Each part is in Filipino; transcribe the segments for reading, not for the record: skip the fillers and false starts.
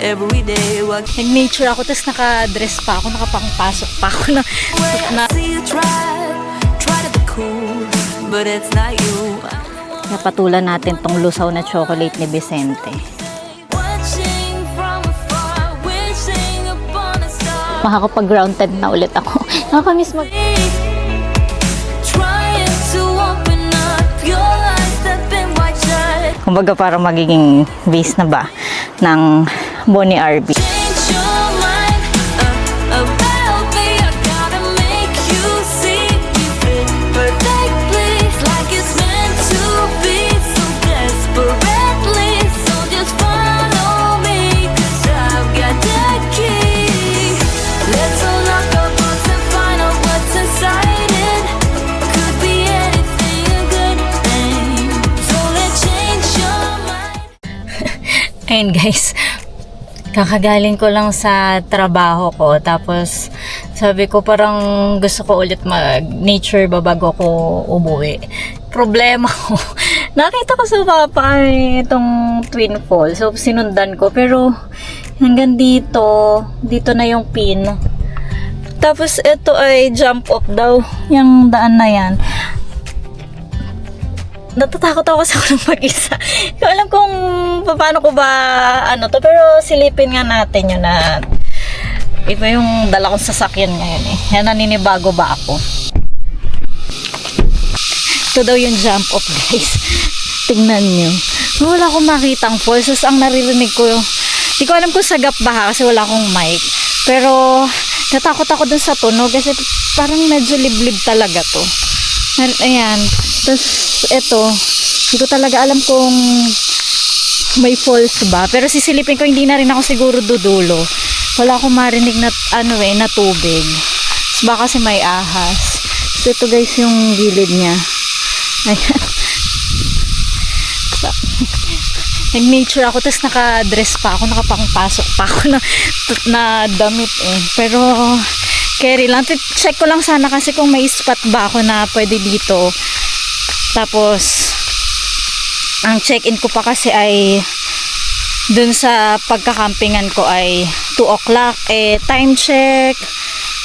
every day. Nag-nature ako, tapos naka-dress pa ako, nakapangpasok pa ako na. See you try to be cool, but it's not you. Napatulan natin tong lusaw na chocolate ni Vicente. Watching from afar, wishing upon a star. Makakapag-ground tent na ulit ako. Nakakamiss mag... Trying to open up your eyes that been wide shut. Kumbaga parang magiging base na ba ng Bonnie RB. Change your mind about me. I gotta make you see me fit perfectly, like it's meant to be, so desperately. So just follow me, 'cause I've got the key. Let's unlock our hearts and find out what's inside it. Could be anything, a good thing. So let's change your mind. Ayun guys, kakagaling ko lang sa trabaho ko, tapos sabi ko parang gusto ko ulit mag-nature ba bago ko umuwi. Problema ko, nakita ko sa mapa itong Twin Falls, so sinundan ko, pero hanggang dito na yung pin. Tapos ito ay jump off daw, yung daan na yan. Natatakot ako sa ng mag-isa. Hindi ko alam kung paano ko ba to, pero silipin nga natin yun na iba yung dala kong sasakyan ngayon eh. Yan, naninibago ba ako? Ito daw yung jump off guys. Tingnan nyo. Wala akong makitang falls. Ang naririnig ko, hindi ko alam kung sagap ba ha, kasi wala akong mic. Pero natakot ako dun sa tunog kasi parang medyo liblib talaga to. Ayan. Tapos, ito, hindi ko talaga alam kung may falls ba. Pero sisilipin ko, hindi na rin ako siguro dudulo. Wala akong marinig na, na tubig. Tapos baka kasi may ahas. So, ito guys, yung gilid niya. Ayan. Nag-nature ako, tapos naka-dress pa ako, nakapangpasok pa ako na damit eh. Pero, carry lang. Check ko lang sana kasi kung may spot ba ako na pwede dito. Tapos, ang check-in ko pa kasi ay dun sa pagkakampingan ko ay 2 o'clock. Eh, time check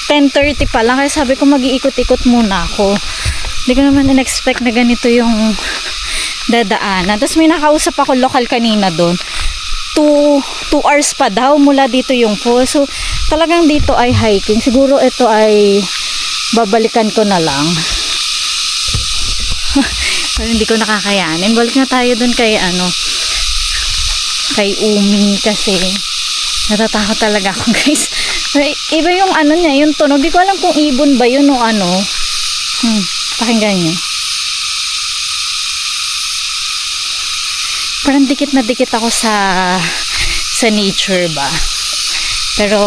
10:30 pa lang. Kaya sabi ko mag-iikot-ikot muna ako. Hindi ko naman in-expect na ganito yung dadaanan. Tapos may nakausap ako lokal kanina dun. 2 hours pa daw mula dito yung falls. So, talagang dito ay hiking. Siguro ito ay babalikan ko na lang. Pero hindi ko nakakayanin. Balik na tayo dun kay kay Umi kasi natatakot talaga ako guys. Iba yung niya, yung tunog. Di ko alam kung ibon ba yun o pakinggan nyo. Parang dikit na dikit ako sa nature ba. Pero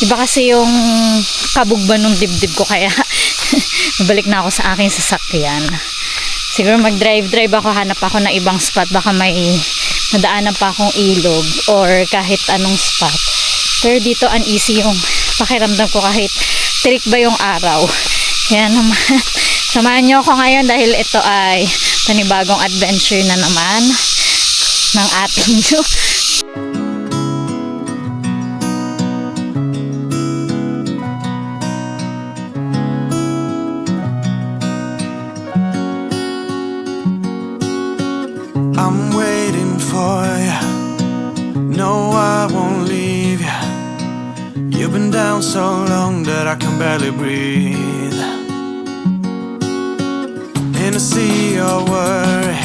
iba kasi yung kabog ba nung dibdib ko, kaya balik na ako sa aking sasakyan. Siguro mag-drive ako, hanap ako ng ibang spot, baka may nadaanan pa akong ilog or kahit anong spot. Pero dito uneasy yung pakiramdam ko kahit tirik ba yung araw. Kaya naman samahan nyo ako ngayon dahil ito ay panibagong adventure na naman ng ating nyo. I'm waiting for you. No, I won't leave you. You've been down so long that I can barely breathe. In a sea of worry,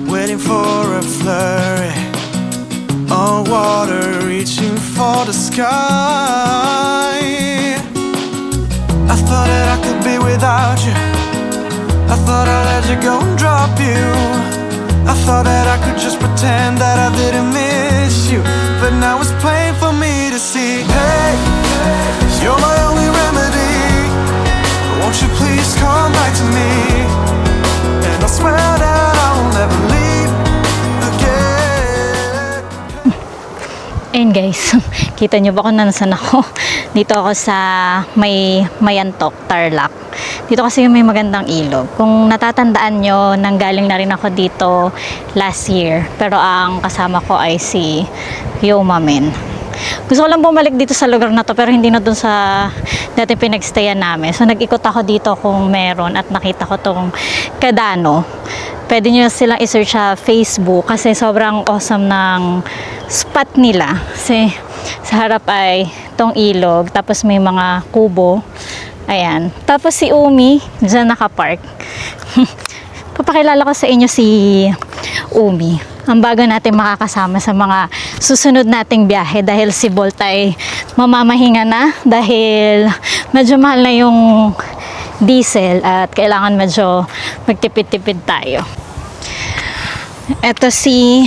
waiting for a flurry of water reaching for the sky. I thought that I could be without you. I thought I'd let you go and drop you. I thought that I could just pretend that I didn't miss you. But now it's plain for me to see. Hey, you're my only remedy. Won't you please come back to me? And I swear that I will never leave again. Ayun guys, kita nyo ba kung nasan ako? Dito ako sa may Mayantok, Tarlac. Dito kasi may magandang ilog. Kung natatandaan nyo, nanggaling na rin ako dito last year. Pero ang kasama ko ay si Yomamen. Gusto ko lang bumalik dito sa lugar na to pero hindi na dun sa dati pinagstayan namin. So nag-ikot ako dito kung meron at nakita ko tong Kadano. Pwede nyo silang i-search sa Facebook kasi sobrang awesome ng spot nila. Kasi sa harap ay tong ilog tapos may mga kubo. Ayan. Tapos si Umi dyan nakapark. Papakilala ko sa inyo si Umi. Ang bago natin makakasama sa mga susunod nating biyahe dahil si Bolt ay mamamahinga na dahil medyo mahal na yung diesel at kailangan medyo magtipid-tipid tayo. Ito si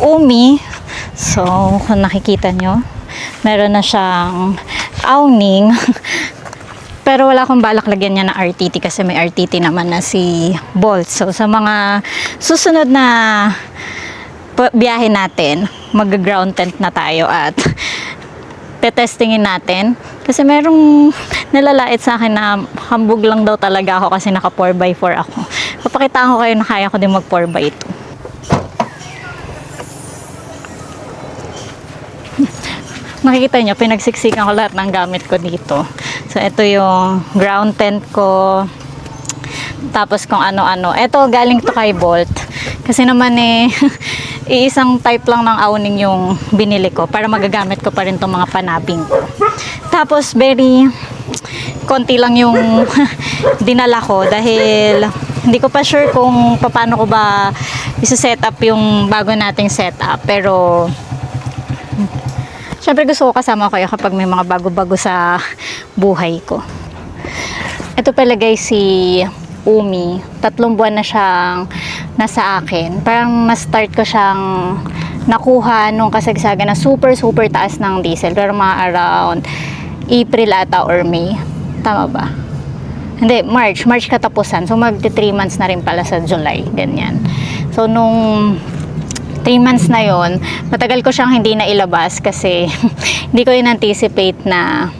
Umi. So, kung nakikita nyo, meron na siyang awning. Pero wala akong balak lagyan niya na RTT kasi may RTT naman na si Bolt. So, sa mga susunod na biyahe natin, mag-ground tent na tayo at tetestingin natin. Kasi merong nalalait sa akin na hambog lang daw talaga ako kasi naka 4x4 ako. Papakitaan ko kayo na kaya ko din mag 4x2. Makikita nyo, pinagsiksikan ko lahat ng gamit ko dito. So, ito yung ground tent ko. Tapos kung ano-ano. Ito, galing to kay Bolt. Kasi naman iisang type lang ng awning yung binili ko para magagamit ko pa rin tong mga panabing ko. Tapos, very konti lang yung dinala ko dahil hindi ko pa sure kung paano ko ba isa-set up yung bago nating setup. Pero, syempre gusto ko kasama kayo kapag may mga bago-bago sa buhay ko. Ito pala guys si Umi. 3 buwan na siyang nasa akin. Parang na-start ko siyang nakuha nung kasagsagan na super taas ng diesel. Pero mga around April ata or May. Tama ba? Hindi, March katapusan. So magti 3 months na rin pala sa July. Ganyan. So nung 3 months na yon, matagal ko siyang hindi na ilabas kasi hindi ko in-anticipate na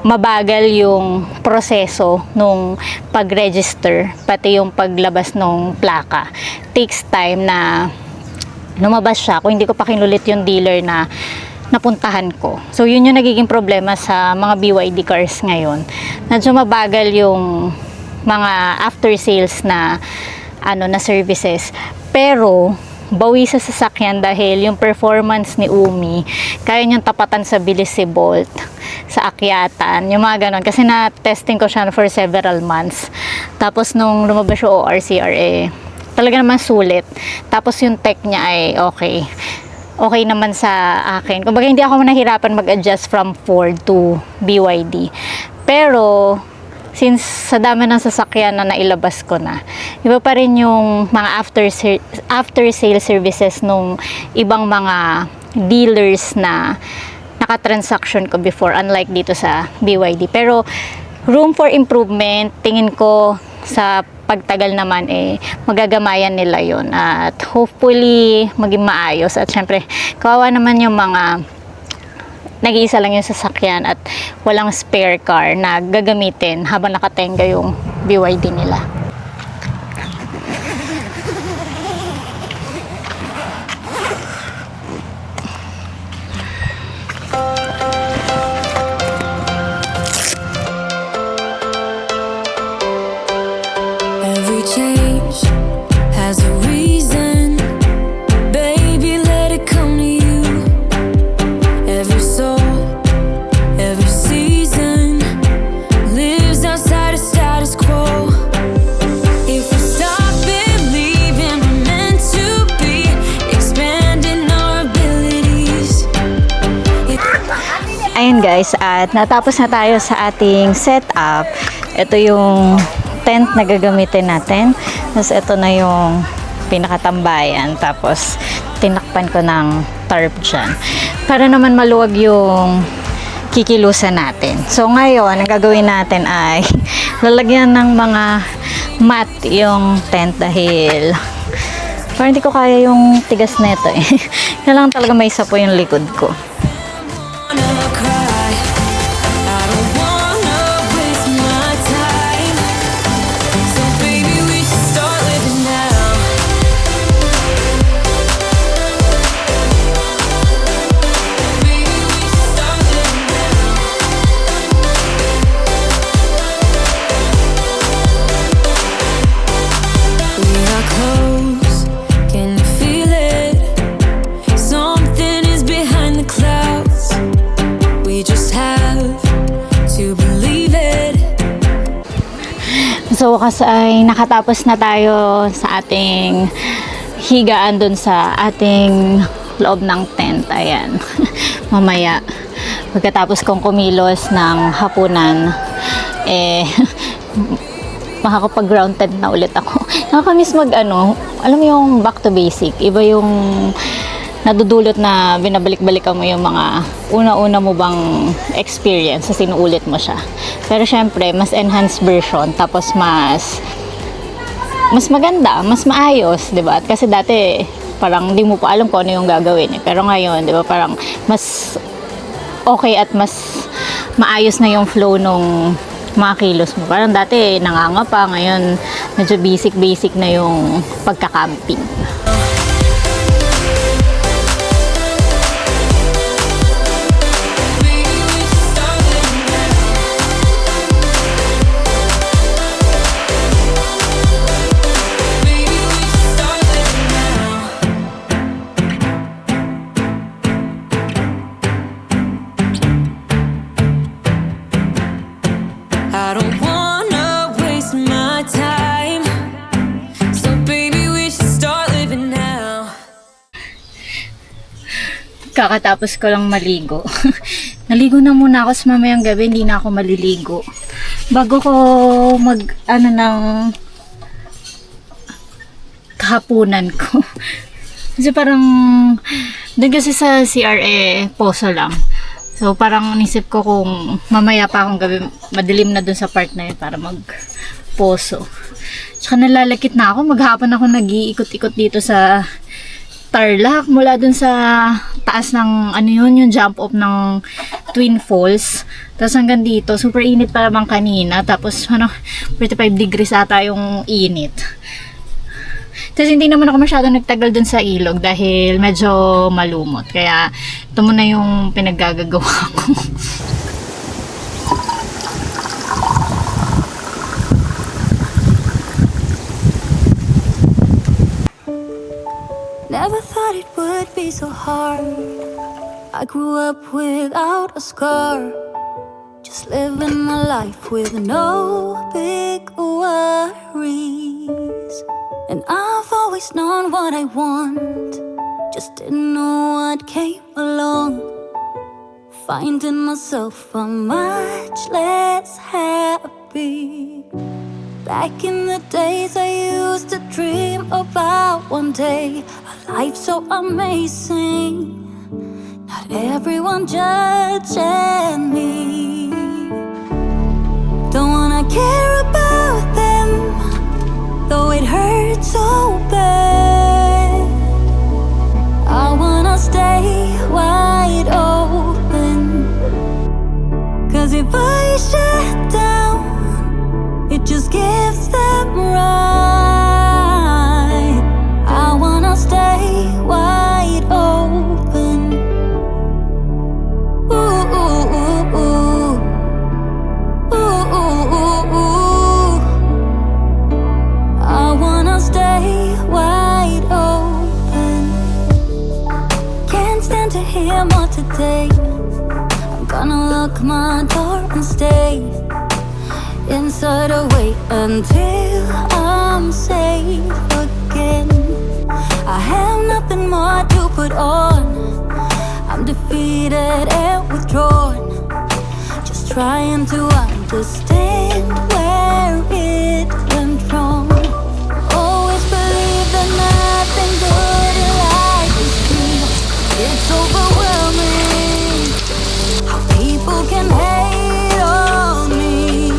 mabagal yung proseso nung pag-register, pati yung paglabas nung plaka. Takes time na lumabas siya kung hindi ko pa kinulit yung dealer na napuntahan ko. So, yun yung nagiging problema sa mga BYD cars ngayon. Medyo mabagal yung mga after sales na na services. Pero, bawi sa sasakyan dahil yung performance ni Umi, kaya niyang tapatan sa bilis si Bolt, sa akyatan, yung mga ganon. Kasi na-testing ko siya for several months. Tapos nung lumabas yung ORCR, talaga naman sulit. Tapos yung tech niya ay okay. Okay naman sa akin. Kumbaga hindi ako nahirapan mag-adjust from Ford to BYD. Pero, since sa dami ng sasakyan na nailabas ko na, iba pa rin yung mga after sale services nung ibang mga dealers na naka-transaction ko before, unlike dito sa BYD. Pero room for improvement, tingin ko sa pagtagal naman magagamayan nila yon at hopefully maging maayos. At syempre kawawa naman yung mga nag-iisa lang yung sasakyan at walang spare car na gagamitin habang nakatenga yung BYD nila. Every change has a reason. Baby, let it come to you. Every soul, every season lives outside of status quo. If we stop believing we're meant to be, expanding our abilities. Ayun guys, at natapos na tayo sa ating setup. Ito yung tent na gagamitin natin. Tapos ito na yung pinakatambayan. Tapos tinakpan ko ng tarp dyan. Para naman maluwag yung kikilusan natin. So ngayon, ang gagawin natin ay lalagyan ng mga mat yung tent dahil parang hindi ko kaya yung tigas neto Kailangan talaga may isa po yung likod ko. Wanna cry, I don't wanna waste my bukas ay nakatapos na tayo sa ating higaan dun sa ating loob ng tent. Ayan. Mamaya, pagkatapos kong kumilos ng hapunan, makakapag-ground tent na ulit ako. Nakakamiss alam mo yung back to basic. Iba yung nadudulot na binabalik-balikan mo yung mga una-una mo bang experience sa sinuulit mo siya. Pero syempre, mas enhanced version, tapos mas maganda, mas maayos, 'di ba? Kasi dati parang hindi mo pa alam kung ano yung gagawin eh. Pero ngayon, 'di ba, parang mas okay at mas maayos na yung flow nung mga kilos mo. Parang dati nanganga pa, ngayon medyo basic na yung pagka-camping. I don't wanna waste my time, so baby we should start living now. Kakatapos ko lang maligo. Naligo na muna ako sa mamayang gabi, hindi na ako maliligo. Bago ko ng kahapunan ko. Kasi parang, doon kasi sa CRA, poso lang. So parang nisip ko kung mamaya pa akong gabi, madilim na dun sa part na yun para mag-poso. Tsaka nalalakit na ako, maghapon ako nag-iikot-ikot dito sa Tarlac, mula dun sa taas ng, yung jump off ng Twin Falls. Tapos hanggang dito, super init pa naman kanina. Tapos 35 degrees ata yung init. Tapos hindi naman ako masyado nagtagal dun sa ilog dahil medyo malumot. Kaya ito muna yung pinaggagawa ko. Never thought it would be so hard. I grew up without a scar, just living my life with no big worries. And I've always known what I want, just didn't know what came along. Finding myself much less happy. Back in the days I used to dream about one day a life so amazing, not everyone judging me. Don't wanna care about them, though it hurts so bad. I wanna stay wide open, 'cause if I shut down, it just gives them right. I wanna stay wide open. Ooh, ooh, ooh, ooh. Ooh, ooh, ooh, ooh. I wanna stay wide open. Can't stand to hear more today. I'm gonna lock my door and stay inside or wait until I'm safe again. I have nothing more to put on, I'm defeated and withdrawn, just trying to understand where it went wrong. Always believe that nothing good in life is free. It's overwhelming how people can hate on me.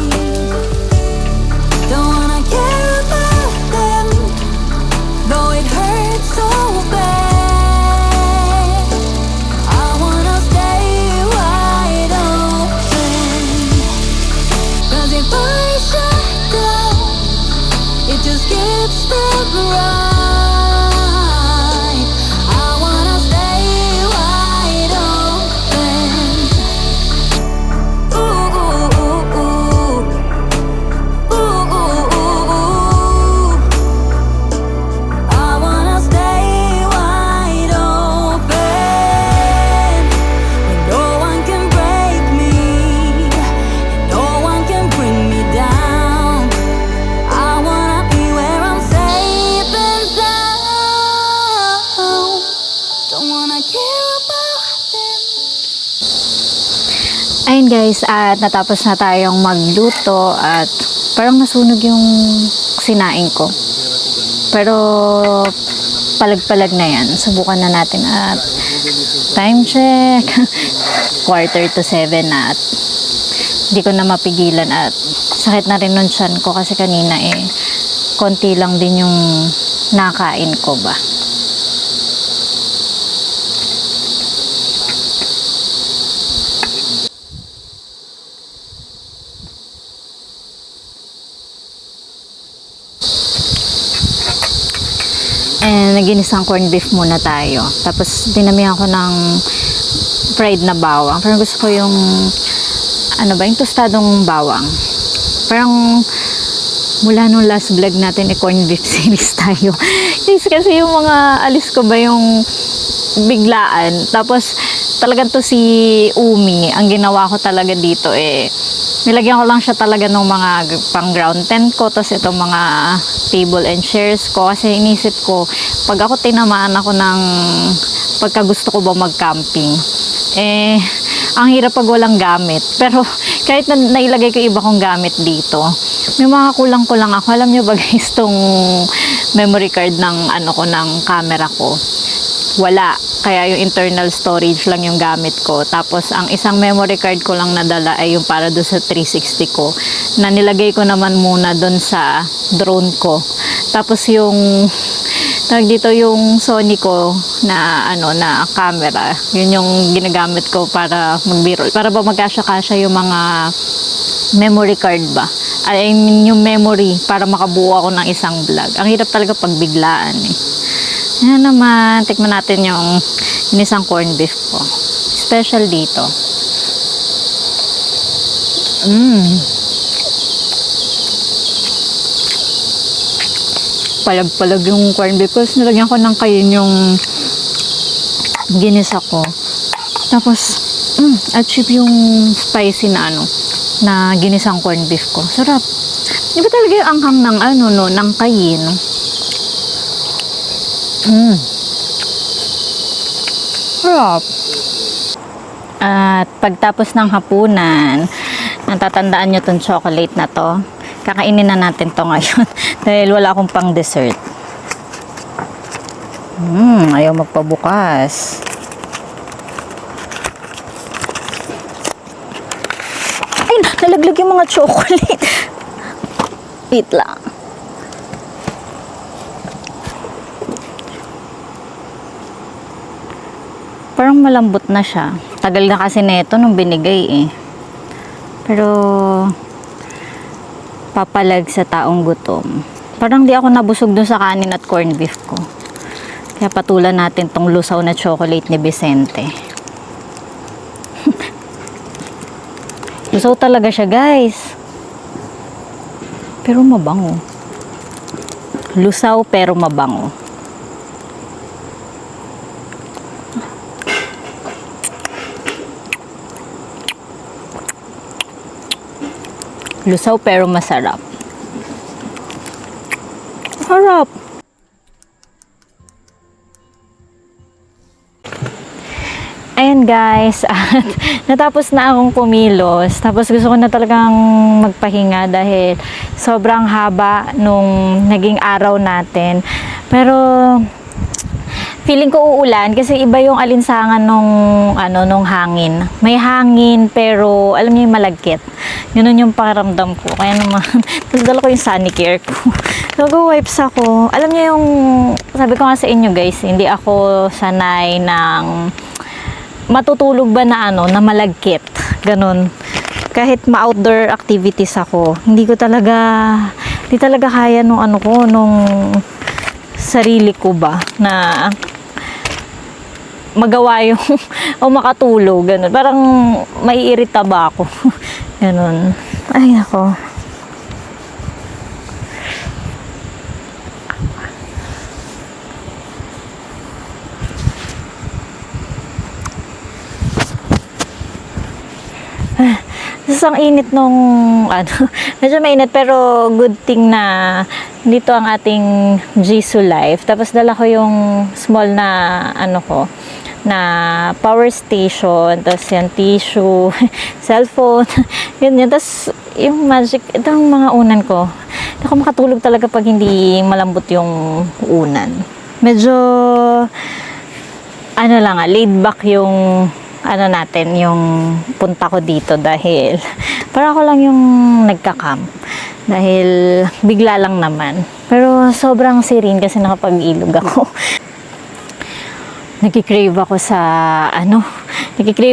Don't wanna care about them, though it hurts so bad. I wanna stay wide open, 'cause if I shut down, Ayun guys, at natapos na tayong magluto at parang nasunog yung sinaing ko. Pero palag-palag na yan. Subukan na natin at time check. 6:45 na at hindi ko na mapigilan at sakit na rin nun tiyan ko kasi kanina konti lang din yung nakain ko ba. And naginisang corned beef muna tayo. Tapos dinamihan ko ng fried na bawang. Parang gusto ko yung yung tostadong bawang. Parang mula nung last vlog natin corned beef series tayo. Kasi yung mga alis ko ba yung biglaan. Tapos talagang to si Umi, ang ginawa ko talaga dito nilagyan ko lang siya talaga ng mga pang ground tent ko, tapos itong mga table and chairs ko, kasi inisip ko, pag ako tinamaan ako ng pagka gusto ko ba mag-camping, ang hirap pag walang gamit. Pero kahit na nailagay ko iba kong gamit dito, may mga kulang-kulang ako. Alam nyo ba guys, tong memory card ng ng camera ko, wala. Kaya yung internal storage lang yung gamit ko. Tapos ang isang memory card ko lang nadala ay yung para doon sa 360 ko, na nilagay ko naman muna doon sa drone ko. Tapos yung dito yung Sony ko na na camera, yun yung ginagamit ko para magbiro, para ba magkasya-kasya yung mga memory card ba, I mean yung memory, para makabuo ako ng isang vlog. Ang hirap talaga pag biglaan Yan naman, tikman natin yung inisang corned beef ko, special dito. Palag-palag yung corned beef ko. Nilagyan ko ng kayin yung ginisa ko. Tapos, at cheap yung spicy na na ginisang corned beef ko. Sarap. Di ba talaga yung anghang ng ng kayin? Sarap. At pagtapos ng hapunan, natatandaan nyo tong chocolate na to. Kakainin na natin to ngayon dahil wala akong pang dessert. Ayaw magpabukas. Ay, nalaglag yung mga chocolate. Wait lang. Parang malambot na siya. Tagal na kasi neto nung binigay Pero papalag sa taong gutom. Parang di ako nabusog dun sa kanin at corned beef ko. Kaya patulan natin tong lusaw na chocolate ni Vicente. Lusaw talaga siya guys. Pero mabango. Lusaw pero mabango. Lusaw pero masarap. Harap. Ayan guys, at natapos na akong kumilos. Tapos gusto ko na talagang magpahinga dahil sobrang haba nung naging araw natin. Pero feeling ko uulan kasi iba yung alinsangan nung hangin. May hangin pero alam niyo yung malagkit. Yun yung pakiramdam ko. Kaya naman, tapos dala ko yung Sonicare ko. Nag-wipes ako. Alam niyo yung, sabi ko nga sa inyo guys, hindi ako sanay ng matutulog ba na na malagkit. Ganun. Kahit ma-outdoor activities ako, hindi talaga kaya nung nung sarili ko ba na magawa yung o makatulog, ganun. Parang maiirita ba ako. Ganun. Ay, nako. Ang init nung medyo mainit pero good thing na dito ang ating Jisoo Life. Tapos dala ko yung small na ko na power station, tapos yung tissue, cellphone, yun. Tapos yung magic, itong mga unan ko, hindi ako makatulog talaga pag hindi malambot yung unan. Medyo, laid back yung, natin, yung punta ko dito dahil, para ako lang yung nagka-camp. Dahil, bigla lang naman. Pero, sobrang serene kasi nakapag-ilog ako. Nagkikrave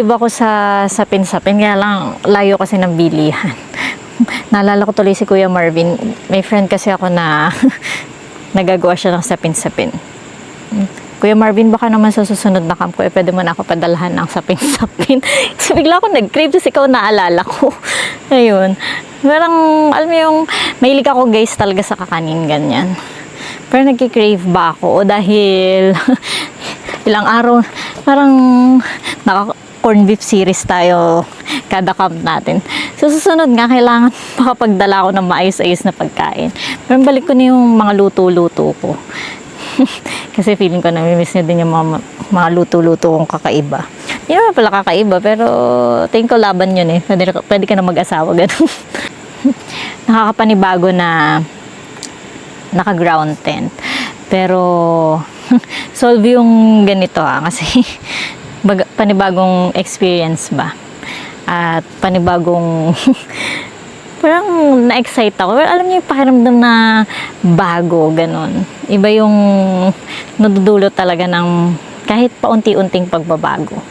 ako sa sapin-sapin, kaya lang layo kasi ng bilihan. Naalala ko tuloy si Kuya Marvin, may friend kasi ako na nagagawa siya ng sapin-sapin. Kuya Marvin, baka naman sa susunod na camp ko, pwede mo na ako padalahan ng sapin-sapin. So bigla ako nag-crave, tapos ikaw naalala ko. Ayun. Parang, alam mo yung, mahilig ako guys talaga sa kakanin, ganyan. Pero nagkikrave ba ako? O dahil ilang araw, parang naka-corn beef series tayo kada camp natin. So, susunod nga, kailangan makapagdala ako ng maayos-ayos na pagkain. Pero balik ko na yung mga luto-luto ko. Kasi feeling ko namimiss niya din yung mga luto-luto kong kakaiba. Hindi naman pala kakaiba, pero tingin ko laban yun eh. Pwede ka na mag-asawa, ganun. Nakakapanibago na naka-ground tent. Pero, solve yung ganito kasi panibagong experience ba? At panibagong parang na-excite ako. Pero alam niyo yung pakiramdam na bago, ganun. Iba yung nadudulot talaga ng kahit paunti-unting pagbabago.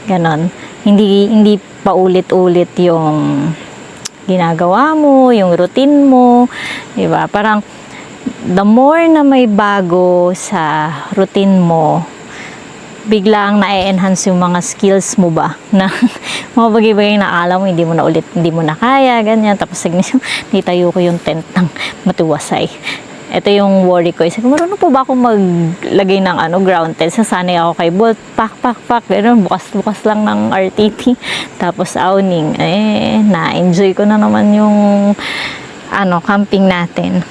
Ganon. Hindi paulit-ulit yung ginagawa mo, yung routine mo. Diba? Parang the more na may bago sa routine mo, biglang na-enhance yung mga skills mo ba na mga bagay-bagay na alam mo hindi mo na kaya, ganyan. Tapos nitayo ko yung tent ng matiwasay. Ito yung worry ko. Isa ko, marunong po ba ako maglagay ng ground tent? Sasanay ako kay bolt, pak, gano'n, bukas lang ng RTT. Tapos awning. Na-enjoy ko na naman yung camping natin.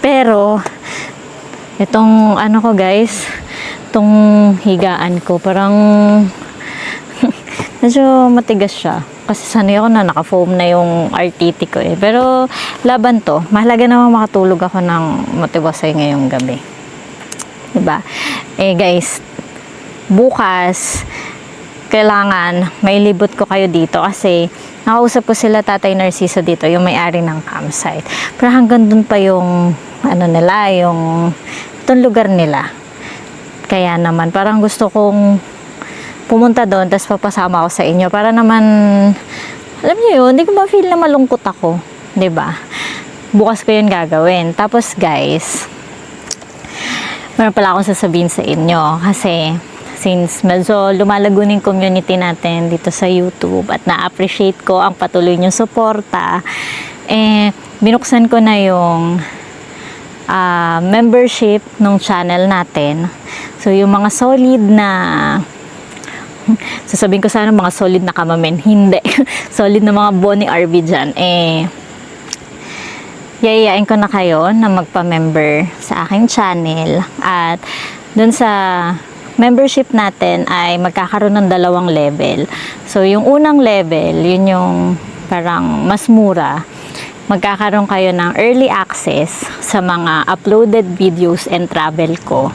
Pero, itong ko guys, itong higaan ko, parang medyo matigas siya. Kasi sanay ako na naka-foam na yung RTT ko eh. Pero laban to. Mahalaga naman makatulog ako ng matiwasay ngayong gabi. Diba? Guys, bukas, kailangan may libot ko kayo dito kasi nakausap ko sila Tatay Narciso dito, yung may-ari ng campsite. Pero hanggang dun pa yung yung itong lugar nila. Kaya naman, parang gusto kong pumunta doon, tapos papasama ako sa inyo para naman, alam niyo yun, hindi ko ma-feel na malungkot ako. 'Di ba? Bukas ko yun gagawin. Tapos guys, meron pala akong sasabihin sa inyo kasi since medyo lumalago ng community natin dito sa YouTube at na-appreciate ko ang patuloy niyong suporta, binuksan ko na yung membership ng channel natin. So, yung mga solid na sasabihin ko sana mga solid na kamamen, hindi. Solid na mga Bonnie RV dyan. Yayayain ko na kayo na magpa-member sa aking channel. At dun sa membership natin ay magkakaroon ng 2 level. So, yung unang level, yun yung parang mas mura. Magkakaroon kayo ng early access sa mga uploaded videos and travel ko.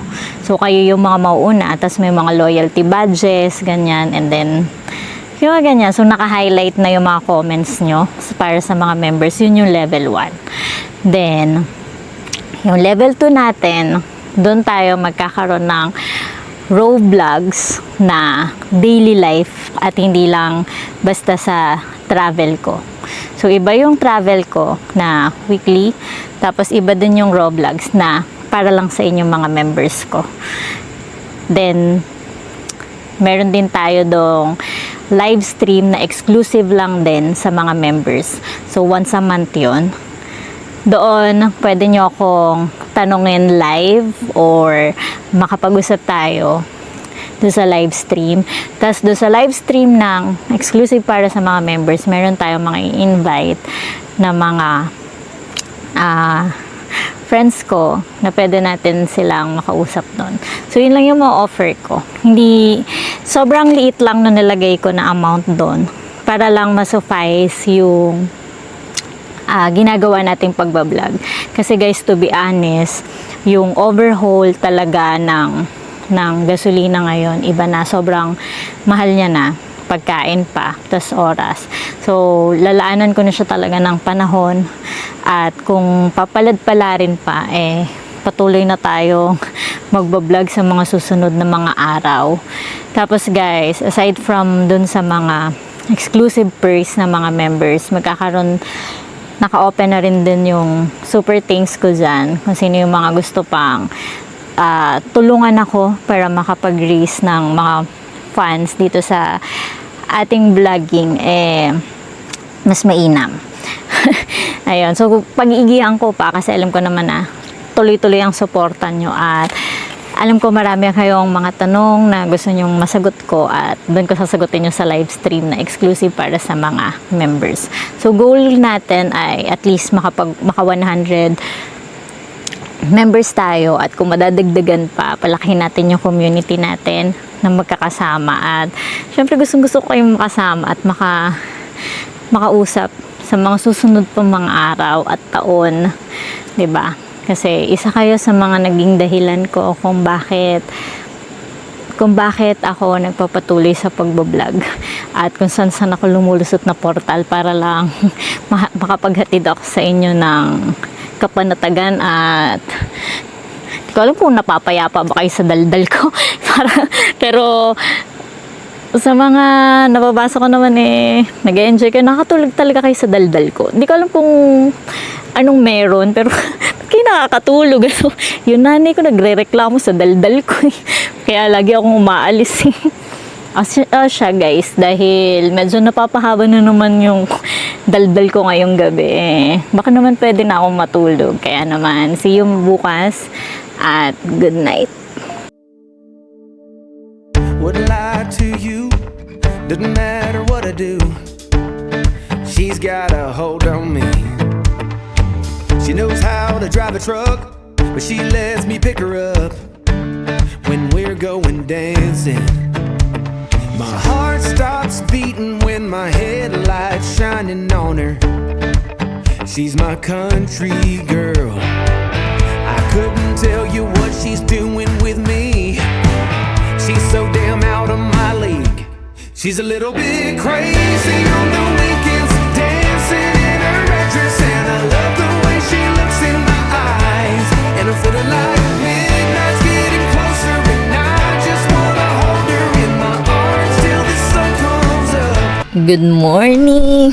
So, kayo yung mga mauuna, tapos may mga loyalty badges, ganyan, and then, yung ganyan. So, naka-highlight na yung mga comments nyo para sa mga members. Yun yung level 1. Then, yung level 2 natin, doon tayo magkakaroon ng raw vlogs na daily life at hindi lang basta sa travel ko. So, iba yung travel ko na weekly, tapos iba din yung raw vlogs na para lang sa inyong mga members ko. Then, meron din tayo dong live stream na exclusive lang din sa mga members. So, once a month yun. Doon, pwede nyo akong tanungin live or makapag-usap tayo doon sa live stream. Tapos doon sa live stream ng exclusive para sa mga members, meron tayong mga i-invite na mga friends ko na pwede natin silang makausap doon. So, yun lang yung ma-offer ko. Hindi, sobrang liit lang na nilagay ko na amount doon para lang ma-suffice yung ginagawa nating pagbablog. Kasi guys, to be honest, yung overhaul talaga ng gasolina ngayon, iba na, sobrang mahal niya na, pagkain pa, tas oras. So, lalaanan ko na siya talaga ng panahon, at kung papalad-pala rin pa, patuloy na tayong magbablog sa mga susunod na mga araw. Tapos guys, aside from dun sa mga exclusive perks na mga members, naka-open na rin din yung super thanks ko dyan, kung sino yung mga gusto pang tulungan ako para makapag-raise ng mga funds dito sa ating vlogging, mas mainam. Ayun, so pag-iigihan ko pa kasi alam ko naman na tuloy-tuloy ang suporta nyo, at alam ko marami kayong mga tanong na gusto nyong masagot ko, at doon ko sasagutin nyo sa live stream na exclusive para sa mga members. So goal natin ay at least maka 100 members tayo, at kung madadagdagan pa, palakihin natin yung community natin na magkakasama. At syempre gusto ko kayong makasama at makausap sa mga susunod pang mga araw at taon, 'di ba? Kasi isa kayo sa mga naging dahilan ko kung bakit ako nagpapatuloy sa pagbablog, at kung saan ako lumulusot na portal para lang makapaghatid ako sa inyo ng kapanatagan, at hindi ko alam kung napapayapa ba kayo sa daldal ko. Pero sa mga nababasa ko naman, nag-enjoy kayo, nakatulog talaga kayo sa daldal ko. Hindi ko alam kung anong meron, pero kayo nakakatulog. So, yung nanay ko nagre-reklamo sa daldal ko. Kaya lagi akong umaalis. Siya guys, dahil medyo napapahaba na naman yung daldal ko ngayong gabi. Baka naman pwede na akong matulog. Kaya naman, see you bukas, at good night. Wouldn't lie to you, doesn't matter what I do. She's got a hold on me. She knows how to drive a truck, but she lets me pick her up when we're going dancing. My heart stops beating when my headlights shining on her. She's my country girl. I couldn't tell you what she's doing with me. She's so damn out of my league. She's a little bit crazy on the weekends, dancing in her red dress, and I love the way she looks in my eyes. And I'm feeling like midnight's getting closer, and I just wanna hold her in my arms till the sun comes up. Good morning,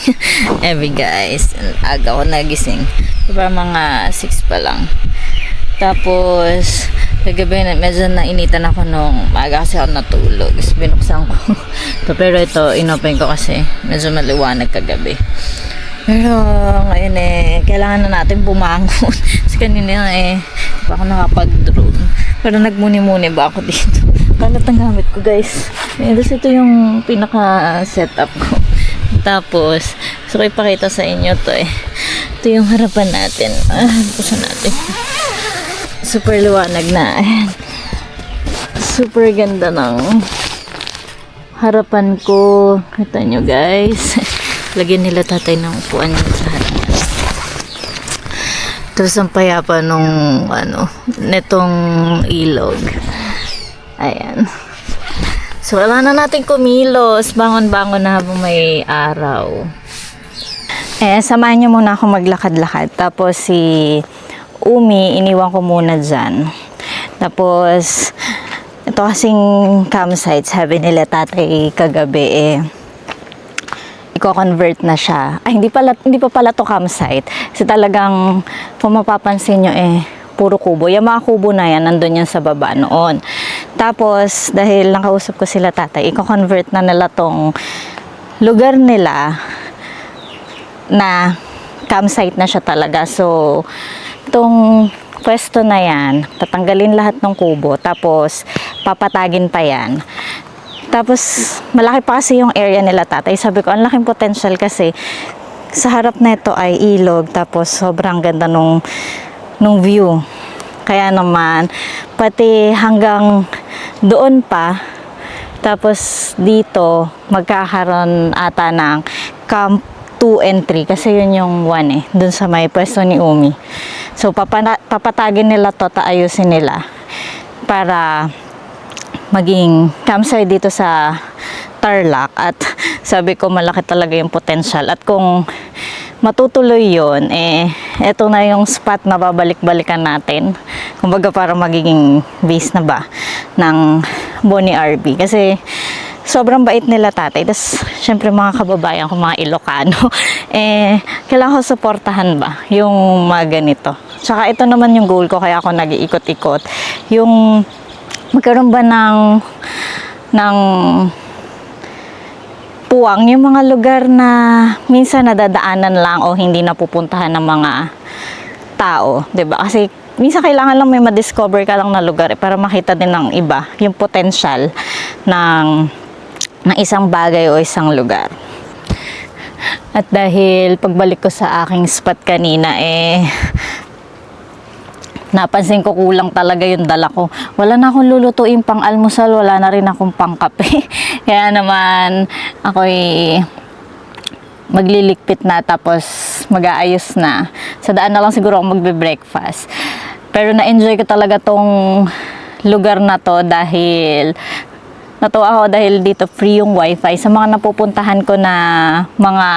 every guys. Aga ko nagising. Diba mga 6 pa lang. Tapos kagabi medyo nainitan ako nung maaga kasi ako natulog. Binuksan ko. Pero ito, inopen ko kasi medyo maliwanag kagabi. Pero ngayon kailangan na natin bumangon. Kasi kanina pa ako nakapag-drone. Pero nagmuni-muni ba ako dito. Kalat ang gamit ko guys. Tapos ito yung pinaka-setup ko. Tapos, gusto ko ipakita sa inyo to Ito yung harapan natin. Pusan natin. Super liwanag na. Ayan. Super ganda ng harapan ko. Kita nyo guys. Lagyan nila tatay ng upuan niya sa harap. Tapos ang payapa nung netong ilog. Ayan. So wala na natin kumilos. Bangon-bangon na habang may araw. Samahan nyo muna ako maglakad-lakad. Tapos si Umi, iniwan ko muna dyan. Tapos, ito kasing campsite, sabi nila tatay kagabi, i-convert na siya. Ay, hindi pa pala to campsite. Kasi talagang, kung mapapansin nyo, puro kubo. Yung mga kubo na yan, nandun yan sa baba noon. Tapos, dahil nakausap ko sila tatay, i-convert na nila tong lugar nila na campsite na siya talaga. So, itong pwesto na yan, tatanggalin lahat ng kubo, tapos papatagin pa yan. Tapos malaki pa kasi yung area nila tatay. Sabi ko, ang laking potential kasi sa harap na ito ay ilog, tapos sobrang ganda nung nung view. Kaya naman, pati hanggang doon pa, tapos dito, magkakaroon ata ng Camp 2 and 3 kasi yun yung 1 dun sa may pwesto ni Umi. So, papatagin nila to, taayusin nila para maging campsite dito sa Tarlac. At sabi ko, malaki talaga yung potential. At kung matutuloy yun, eto na yung spot na babalik-balikan natin. Kumbaga para magiging base na ba ng Bonnie RV. Kasi sobrang bait nila tatay. Tapos, syempre mga kababayan ko, mga Ilocano, kailangan ko suportahan ba yung mga ganito. Tsaka ito naman yung goal ko, kaya ako nag-iikot-ikot. Yung magkaroon ba ng puwang, yung mga lugar na minsan nadadaanan lang o hindi napupuntahan ng mga tao, 'di ba? Kasi minsan kailangan lang may ma-discover ka lang na lugar para makita din ng iba yung potential ng isang bagay o isang lugar. At dahil pagbalik ko sa aking spot kanina, napansin ko kulang talaga yung dala ko. Wala na akong lulutuin pang almusal, wala na rin akong pang kape. Kaya naman ako'y maglilikpit na tapos mag-aayos na. Sa daan na lang siguro ako magbe-breakfast. Pero na-enjoy ko talaga tong lugar na to dahil natuwa ako dahil dito free yung wifi. Sa mga napupuntahan ko na mga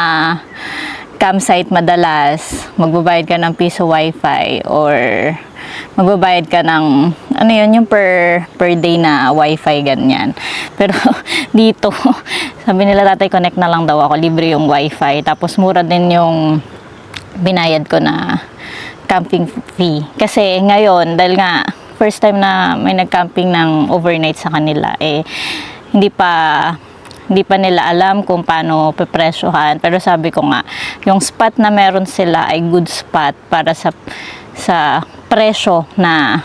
campsite, madalas magbabayad ka ng piso wifi or magbabayad ka ng ano yun, yung per day na wifi, ganyan. Pero dito sabi nila tatay, connect na lang daw ako, libre yung wifi, tapos mura din yung binayad ko na camping fee. Kasi ngayon, dahil nga first time na may nag-camping ng overnight sa kanila, hindi pa nila alam kung paano pepresyohan. Pero sabi ko nga, yung spot na meron sila ay good spot para sa presyo na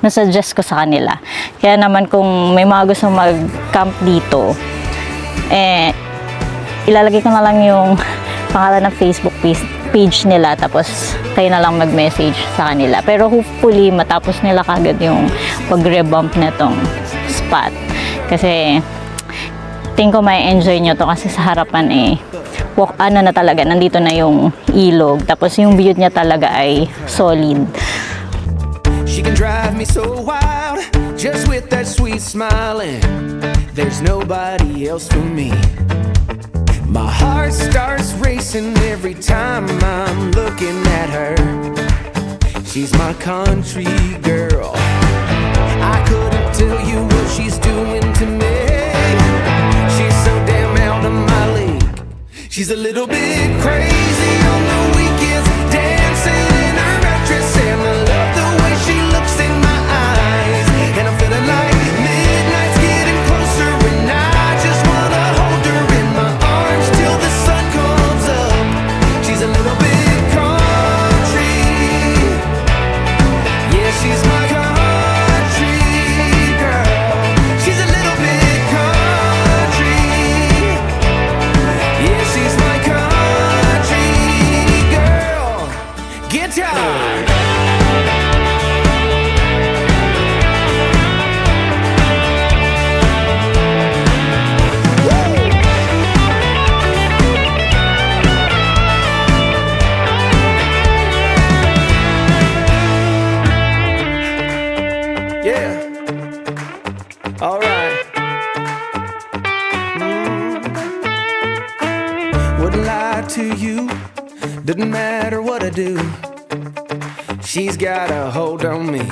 nasuggest ko sa kanila. Kaya naman kung may mga gusto mag-camp dito, ilalagay ko na lang yung pangalan ng Facebook page nila, tapos kayo na lang mag-message sa kanila. Pero hopefully, matapos nila kagad yung pag-revamp netong spot. Kasi tingin ko may enjoy nyo to kasi sa harapan na talaga, nandito na yung ilog, tapos yung view niya talaga ay solid. She can drive me so wild, just with that sweet smile, and there's nobody else for me. My heart starts racing every time I'm looking at her. She's my country girl. I couldn't tell you what she's doing to me. She's so damn out of my league. She's a little bit crazy on the weekends, dancing in her dress, and I love the way she looks in my eyes. And I'm feeling like midnight's getting closer, and I just wanna hold her in my arms till the sun comes up. She's a little bit country, yeah, she's my country girl. She's a little bit country, yeah, she's my country girl. Guitar. Yeah. All right. Wouldn't lie to you. Doesn't matter what I do. She's got a hold on me.